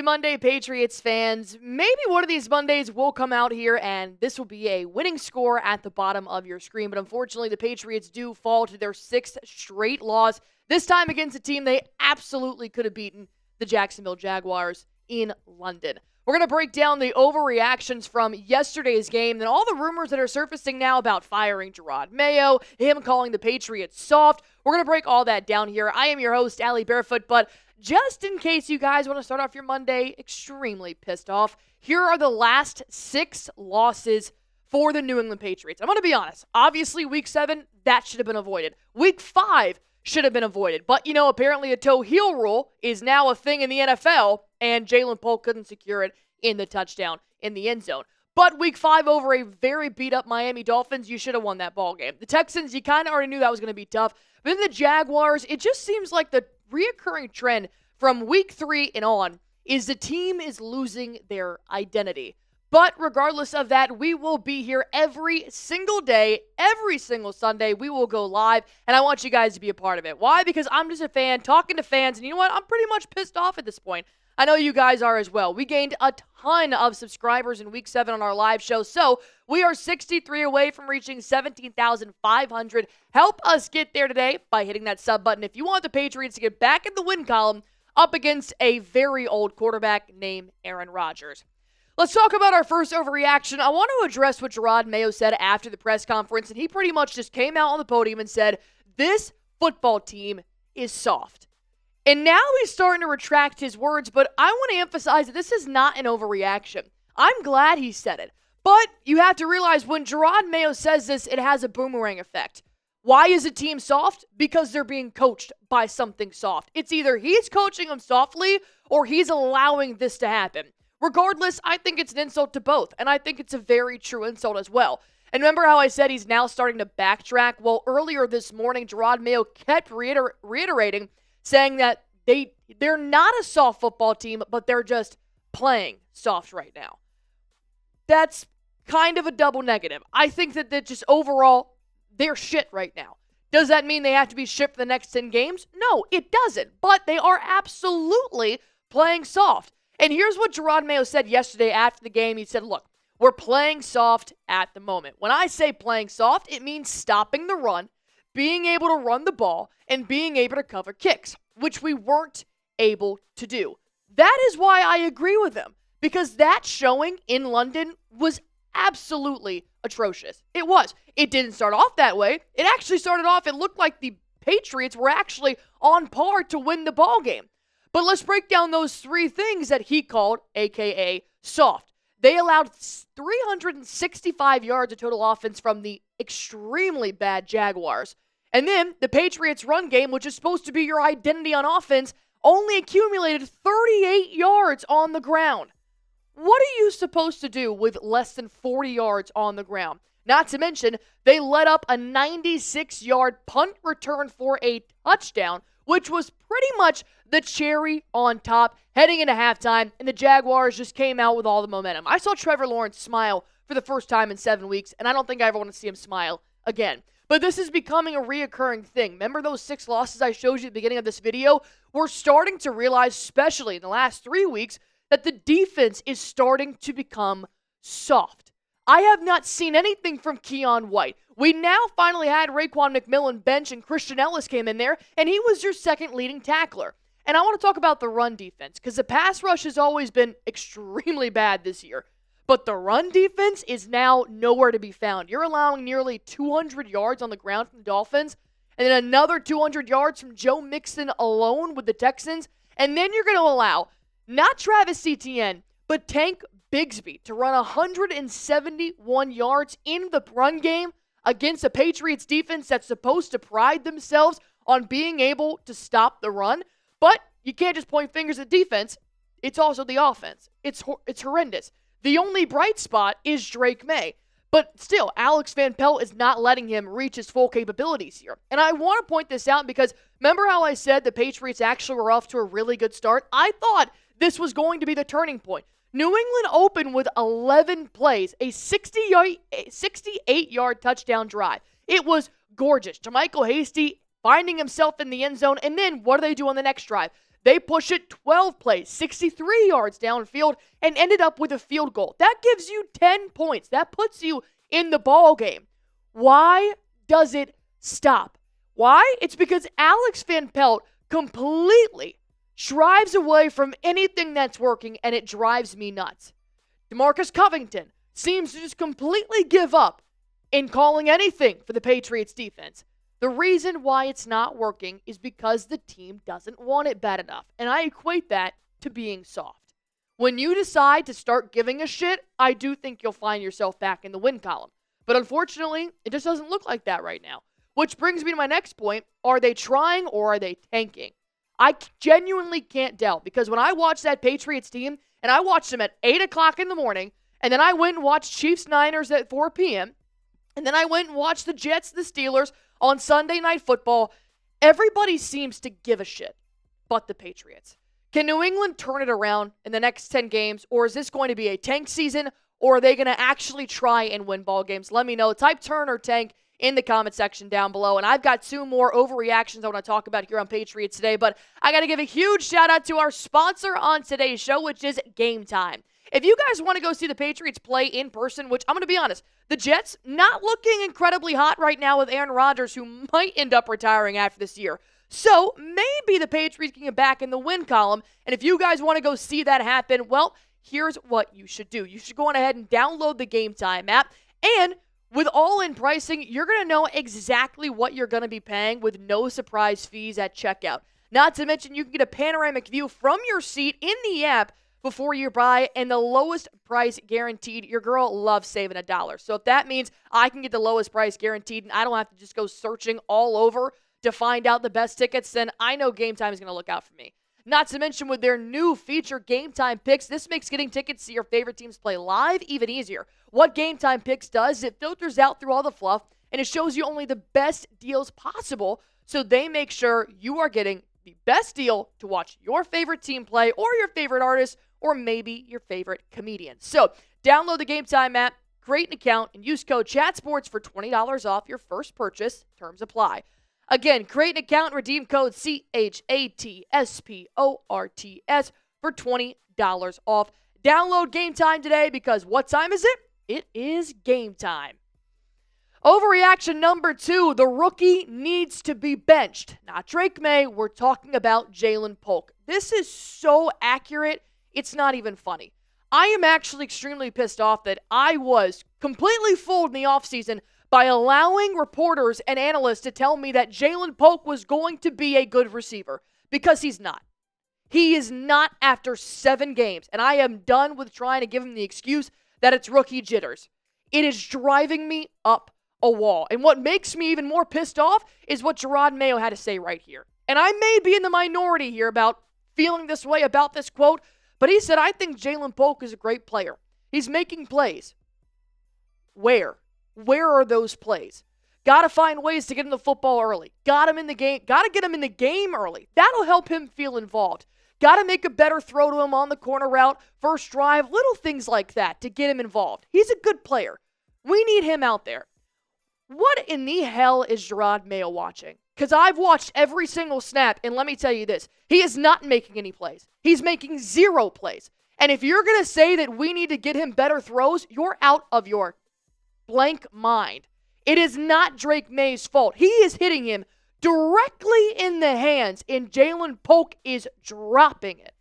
Happy Monday, Patriots fans. Maybe one of these Mondays will come out here and this will be a winning score at the bottom of your screen. But unfortunately, the Patriots do fall to their sixth straight loss, this time against a team they absolutely could have beaten, the Jacksonville Jaguars in London. We're going to break down the overreactions from yesterday's game and all the rumors that are surfacing now about firing Jerod Mayo, him calling the Patriots soft. We're going to break all that down here. I am your host, Allie Barefoot, but just in case you guys want to start off your Monday extremely pissed off, here are the last 6 losses for the New England Patriots. I'm going to be honest. Obviously, Week 7, that should have been avoided. Week 5 should have been avoided. But, apparently a toe-heel rule is now a thing in the NFL, and Ja'Lynn Polk couldn't secure it in the touchdown in the end zone. But Week 5 over a very beat-up Miami Dolphins, you should have won that ball game. The Texans, you kind of already knew that was going to be tough. But then the Jaguars, it just seems like the reoccurring trend from Week 3 and on is the team is losing their identity. But regardless of that, we will be here every single day, every single Sunday. We will go live, and I want you guys to be a part of it. Why? Because I'm just a fan talking to fans, and you know what? I'm pretty much pissed off at this point. I know you guys are as well. We gained a ton of subscribers in Week 7 on our live show, so we are 63 away from reaching 17,500. Help us get there today by hitting that sub button if you want the Patriots to get back in the win column up against a very old quarterback named Aaron Rodgers. Let's talk about our first overreaction. I want to address what Jerod Mayo said after the press conference, and he pretty much just came out on the podium and said, this football team is soft. And now he's starting to retract his words, but I want to emphasize that this is not an overreaction. I'm glad he said it. But you have to realize when Jerod Mayo says this, it has a boomerang effect. Why is a team soft? Because they're being coached by something soft. It's either he's coaching them softly or he's allowing this to happen. Regardless, I think it's an insult to both, and I think it's a very true insult as well. And remember how I said he's now starting to backtrack? Well, earlier this morning, Jerod Mayo kept reiterating, saying that they're not a soft football team, but they're just playing soft right now. That's kind of a double negative. I think that just overall, they're shit right now. Does that mean they have to be shit for the next 10 games? No, it doesn't. But they are absolutely playing soft. And here's what Jerod Mayo said yesterday after the game. He said, look, we're playing soft at the moment. When I say playing soft, it means stopping the run, being able to run the ball, and being able to cover kicks, which we weren't able to do. That is why I agree with him, because that showing in London was absolutely atrocious. It was. It didn't start off that way. It actually started off, it looked like the Patriots were actually on par to win the ball game. But let's break down those 3 things that he called, a.k.a. soft. They allowed 365 yards of total offense from the extremely bad Jaguars. And then the Patriots' run game, which is supposed to be your identity on offense, only accumulated 38 yards on the ground. What are you supposed to do with less than 40 yards on the ground? Not to mention, they let up a 96-yard punt return for a touchdown, which was pretty much the cherry on top heading into halftime, and the Jaguars just came out with all the momentum. I saw Trevor Lawrence smile for the first time in 7 weeks, and I don't think I ever want to see him smile again. But this is becoming a reoccurring thing. Remember those 6 losses I showed you at the beginning of this video? We're starting to realize, especially in the last 3 weeks, that the defense is starting to become soft. I have not seen anything from Keion White. We now finally had Raekwon McMillan bench and Christian Ellis came in there, and he was your second leading tackler. And I want to talk about the run defense, because the pass rush has always been extremely bad this year. But the run defense is now nowhere to be found. You're allowing nearly 200 yards on the ground from the Dolphins, and then another 200 yards from Joe Mixon alone with the Texans. And then you're going to allow not Travis Etienne, but Tank Bigsby to run 171 yards in the run game against a Patriots defense that's supposed to pride themselves on being able to stop the run. But you can't just point fingers at defense. It's also the offense. It's horrendous. The only bright spot is Drake Maye. But still, Alex Van Pelt is not letting him reach his full capabilities here. And I want to point this out because remember how I said the Patriots actually were off to a really good start? I thought this was going to be the turning point. New England opened with 11 plays, a 68-yard touchdown drive. It was gorgeous. JaMycal Hasty finding himself in the end zone, and then what do they do on the next drive? They push it 12 plays, 63 yards downfield, and ended up with a field goal. That gives you 10 points. That puts you in the ball game. Why does it stop? Why? It's because Alex Van Pelt completely drives away from anything that's working, and it drives me nuts. DeMarcus Covington seems to just completely give up in calling anything for the Patriots defense. The reason why it's not working is because the team doesn't want it bad enough, and I equate that to being soft. When you decide to start giving a shit, I do think you'll find yourself back in the win column. But unfortunately, it just doesn't look like that right now. Which brings me to my next point. Are they trying or are they tanking? I genuinely can't tell, because when I watched that Patriots team, and I watched them at 8 o'clock in the morning, and then I went and watched Chiefs-Niners at 4 p.m., and then I went and watched the Jets-the Steelers on Sunday Night Football, everybody seems to give a shit but the Patriots. Can New England turn it around in the next 10 games, or is this going to be a tank season, or are they going to actually try and win ball games? Let me know. Type turn or tank in the comment section down below. And I've got 2 more overreactions I want to talk about here on Patriots Today, but I got to give a huge shout out to our sponsor on today's show, which is Game Time. If you guys want to go see the Patriots play in person, which I'm going to be honest, the Jets not looking incredibly hot right now with Aaron Rodgers, who might end up retiring after this year. So maybe the Patriots can get back in the win column. And if you guys want to go see that happen, well, here's what you should do. You should go on ahead and download the Game Time app. And with all-in pricing, you're going to know exactly what you're going to be paying with no surprise fees at checkout. Not to mention, you can get a panoramic view from your seat in the app before you buy, and the lowest price guaranteed. Your girl loves saving $1. So if that means I can get the lowest price guaranteed and I don't have to just go searching all over to find out the best tickets, then I know Game Time is going to look out for me. Not to mention, with their new feature, Game Time Picks, this makes getting tickets to your favorite teams play live even easier. What Game Time Picks does is it filters out through all the fluff, and it shows you only the best deals possible, so they make sure you are getting the best deal to watch your favorite team play, or your favorite artist, or maybe your favorite comedian. So download the Game Time app, create an account, and use code CHATSPORTS for $20 off your first purchase. Terms apply. Again, create an account and redeem code CHATSPORTS for $20 off. Download Game Time today, because what time is it? It is game time. Overreaction number 2, the rookie needs to be benched. Not Drake Maye, we're talking about Ja'Lynn Polk. This is so accurate, it's not even funny. I am actually extremely pissed off that I was completely fooled in the offseason by allowing reporters and analysts to tell me that Ja'Lynn Polk was going to be a good receiver, because he's not. He is not after 7 games, and I am done with trying to give him the excuse that it's rookie jitters. It is driving me up a wall. And what makes me even more pissed off is what Jerod Mayo had to say right here. And I may be in the minority here about feeling this way about this quote, but he said, I think Ja'Lynn Polk is a great player. He's making plays. Where? Where are those plays? Got to find ways to get him the football early. Got him in the game. Got to get him in the game early. That'll help him feel involved. Got to make a better throw to him on the corner route, first drive, little things like that to get him involved. He's a good player. We need him out there. What in the hell is Jerod Mayo watching? Because I've watched every single snap, and let me tell you this. He is not making any plays. He's making 0 plays. And if you're going to say that we need to get him better throws, you're out of your blank mind. It is not Drake Maye's fault. He is hitting him directly in the hands, and Ja'Lynn Polk is dropping it.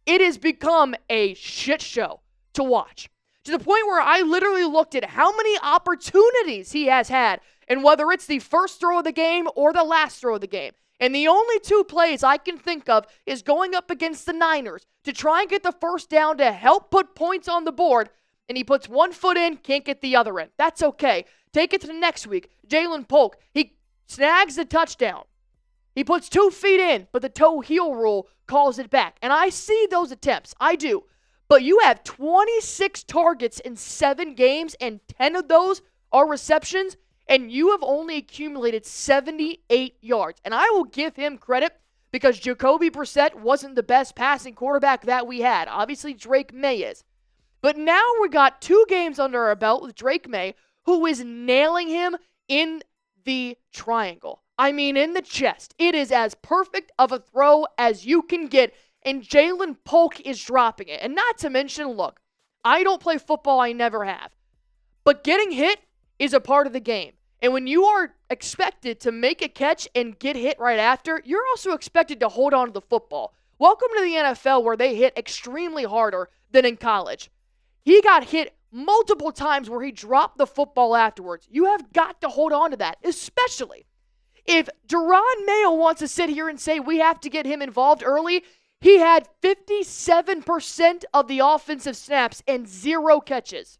It has become a shit show to watch, to the point where I literally looked at how many opportunities he has had, and whether it's the first throw of the game or the last throw of the game. And the only 2 plays I can think of is going up against the Niners to try and get the first down to help put points on the board, and he puts 1 foot in, can't get the other in. That's okay. Take it to the next week. Ja'Lynn Polk, he snags the touchdown. He puts 2 feet in, but the toe-heel rule calls it back. And I see those attempts. I do. But you have 26 targets in 7 games, and 10 of those are receptions, and you have only accumulated 78 yards. And I will give him credit, because Jacoby Brissett wasn't the best passing quarterback that we had. Obviously, Drake Maye is. But now we got 2 games under our belt with Drake Maye, who is nailing him in the triangle. I mean, in the chest. It is as perfect of a throw as you can get, and Ja'Lynn Polk is dropping it. And not to mention, look, I don't play football, I never have. But getting hit is a part of the game. And when you are expected to make a catch and get hit right after, you're also expected to hold on to the football. Welcome to the NFL where they hit extremely harder than in college. He got hit multiple times where he dropped the football afterwards. You have got to hold on to that, especially if Jerod Mayo wants to sit here and say we have to get him involved early. He had 57% of the offensive snaps and 0 catches.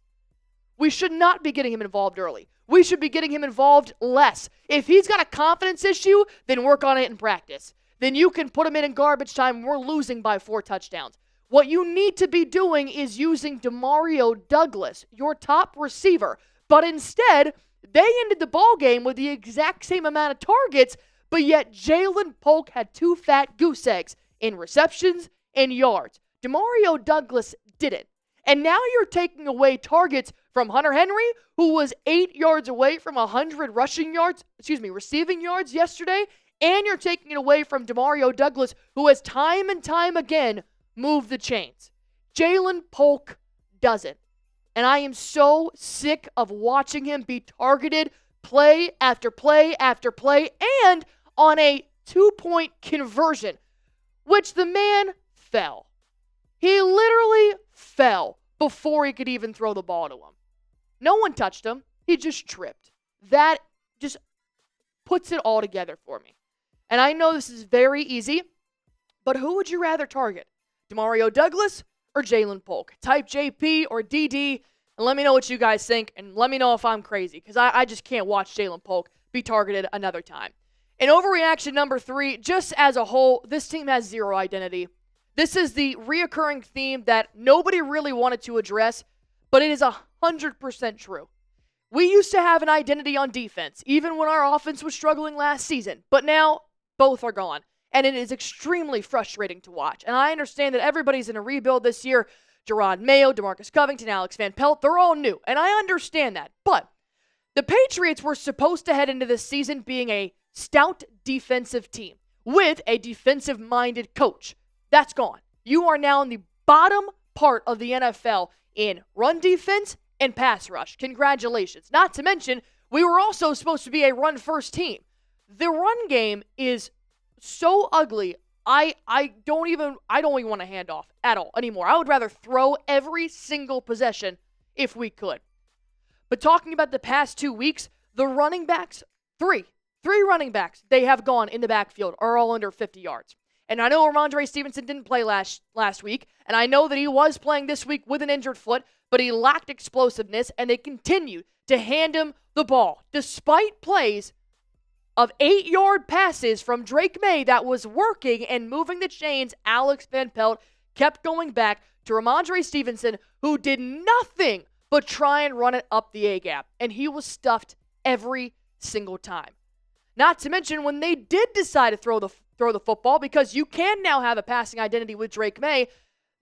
We should not be getting him involved early. We should be getting him involved less. If he's got a confidence issue, then work on it in practice. Then you can put him in garbage time and we're losing by 4 touchdowns. What you need to be doing is using Demario Douglas, your top receiver. But instead, they ended the ball game with the exact same amount of targets, but yet Ja'Lynn Polk had 2 fat goose eggs in receptions and yards. Demario Douglas didn't. And now you're taking away targets from Hunter Henry, who was 8 yards away from 100 receiving yards yesterday, and you're taking it away from Demario Douglas, who has time and time again moved the chains. Ja'Lynn Polk doesn't. And I am so sick of watching him be targeted play after play after play, and on a 2-point conversion, which the man fell. He literally fell before he could even throw the ball to him. No one touched him. He just tripped. That just puts it all together for me. And I know this is very easy, but who would you rather target? Demario Douglas or Ja'Lynn Polk? Type JP or DD, and let me know what you guys think, and let me know if I'm crazy, because I just can't watch Ja'Lynn Polk be targeted another time. And overreaction number 3, just as a whole, this team has 0 identity. This is the reoccurring theme that nobody really wanted to address, but it is 100% true. We used to have an identity on defense, even when our offense was struggling last season, but now both are gone. And it is extremely frustrating to watch. And I understand that everybody's in a rebuild this year. Jerod Mayo, DeMarcus Covington, Alex Van Pelt, they're all new. And I understand that. But the Patriots were supposed to head into this season being a stout defensive team with a defensive-minded coach. That's gone. You are now in the bottom part of the NFL in run defense and pass rush. Congratulations. Not to mention, we were also supposed to be a run-first team. The run game is so ugly, I don't even want to hand off at all anymore. I would rather throw every single possession if we could. But talking about the past 2 weeks, the running backs, three running backs they have gone in the backfield are all under 50 yards. And I know Ramondre Stevenson didn't play last week, and I know that he was playing this week with an injured foot, but he lacked explosiveness, and they continued to hand him the ball, despite plays of 8-yard passes from Drake Maye that was working and moving the chains. Alex Van Pelt kept going back to Ramondre Stevenson, who did nothing but try and run it up the A-gap, and he was stuffed every single time. Not to mention when they did decide to throw the football, because you can now have a passing identity with Drake Maye,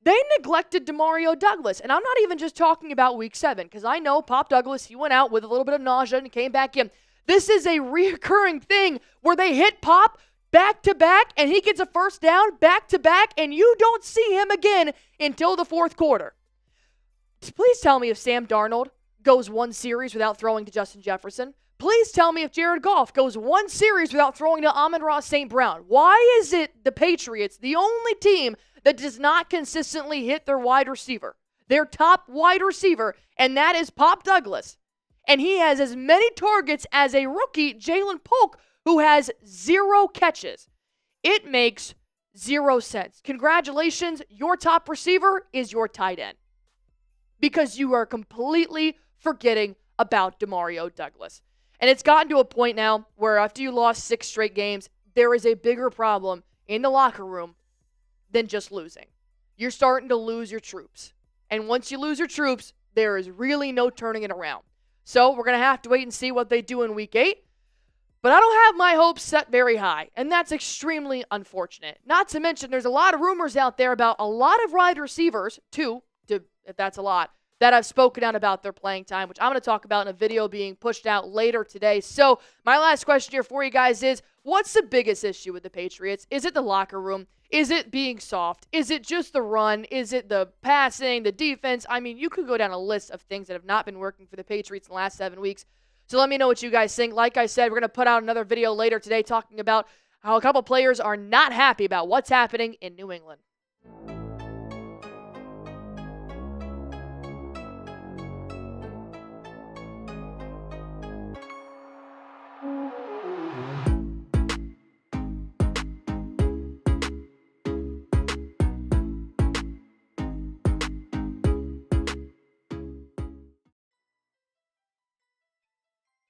they neglected Demario Douglas. And I'm not even just talking about week 7, because I know Pop Douglas, he went out with a little bit of nausea and came back in. This is a reoccurring thing where they hit Pop back-to-back, and he gets a first down back-to-back, and you don't see him again until the fourth quarter. Please tell me if Sam Darnold goes 1 series without throwing to Justin Jefferson. Please tell me if Jared Goff goes 1 series without throwing to Amon-Ra St. Brown. Why is it the Patriots, the only team that does not consistently hit their wide receiver, their top wide receiver, and that is Pop Douglas? And he has as many targets as a rookie, Ja'Lynn Polk, who has 0 catches. It makes 0 sense. Congratulations, your top receiver is your tight end, because you are completely forgetting about Demario Douglas. And it's gotten to a point now where after you lost 6 straight games, there is a bigger problem in the locker room than just losing. You're starting to lose your troops. And once you lose your troops, there is really no turning it around. So we're going to have to wait and see what they do in week 8. But I don't have my hopes set very high, and that's extremely unfortunate. Not to mention, there's a lot of rumors out there about a lot of wide receivers, 2, if that's a lot, that have spoken out about their playing time, which I'm going to talk about in a video being pushed out later today. So my last question here for you guys is, what's the biggest issue with the Patriots? Is it the locker room? Is it being soft? Is it just the run? Is it the passing, the defense? I mean, you could go down a list of things that have not been working for the Patriots in the last 7 weeks. So let me know what you guys think. Like I said, we're going to put out another video later today talking about how a couple players are not happy about what's happening in New England.